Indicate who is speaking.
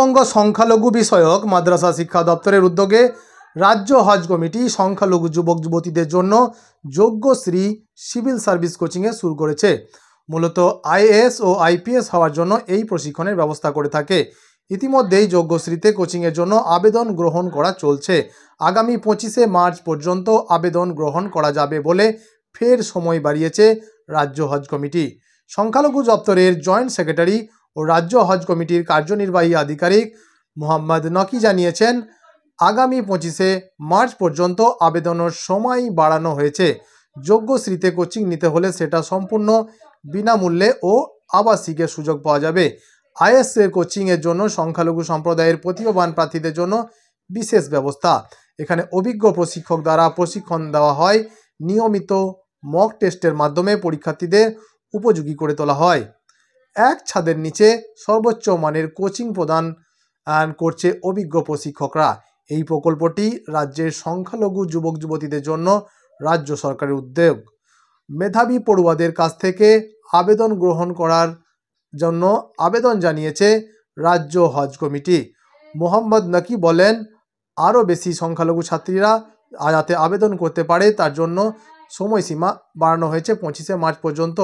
Speaker 1: পশ্চিমবঙ্গ সংখ্যালঘু বিষয়ক মাদ্রাসা শিক্ষা দপ্তরের উদ্যোগে রাজ্য হজ কমিটি সংখ্যালঘু যুবক যুবতীদের জন্য যোগ্যশ্রী সিভিল সার্ভিস কোচিংয়ে শুরু করেছে। মূলত আইএএস ও আইপিএস হওয়ার জন্য এই প্রশিক্ষণের ব্যবস্থা করে থাকে। ইতিমধ্যেই যোগ্যশ্রীতে কোচিংয়ের জন্য আবেদন গ্রহণ করা চলছে। আগামী 25শে মার্চ পর্যন্ত আবেদন গ্রহণ করা যাবে বলে ফের সময় বাড়িয়েছে রাজ্য হজ কমিটি। সংখ্যালঘু দপ্তরের জয়েন্ট সেক্রেটারি ও রাজ্য হজ কমিটির কার্যনির্বাহী আধিকারিক মোহাম্মদ নকি জানিয়েছেন, আগামী 25শে মার্চ পর্যন্ত আবেদনের সময় বাড়ানো হয়েছে। যোগ্যশ্রীতে কোচিং নিতে হলে সেটা সম্পূর্ণ বিনামূল্যে ও আবাসিকের সুযোগ পাওয়া যাবে। আইএস এর কোচিংয়ের জন্য সংখ্যালঘু সম্প্রদায়ের প্রতিভাবান প্রার্থীদের জন্য বিশেষ ব্যবস্থা। এখানে অভিজ্ঞ প্রশিক্ষক দ্বারা প্রশিক্ষণ দেওয়া হয়। নিয়মিত মক টেস্টের মাধ্যমে পরীক্ষার্থীদের উপযোগী করে তোলা হয়। এক ছাদের নিচে সর্বোচ্চ মানের কোচিং প্রদান করছে অভিজ্ঞ প্রশিক্ষকরা। এই প্রকল্পটি রাজ্যের সংখ্যালঘু যুবক যুবতীদের জন্য রাজ্য সরকারের উদ্যোগ। মেধাবী পড়ুয়াদের কাছ থেকে আবেদন গ্রহণ করার জন্য আবেদন জানিয়েছে রাজ্য হজ কমিটি। মোহাম্মদ নকি বলেন, আরও বেশি সংখ্যালঘু ছাত্রীরা যাতে আবেদন করতে পারে তার জন্য সময়সীমা বাড়ানো হয়েছে 25শে মার্চ পর্যন্ত।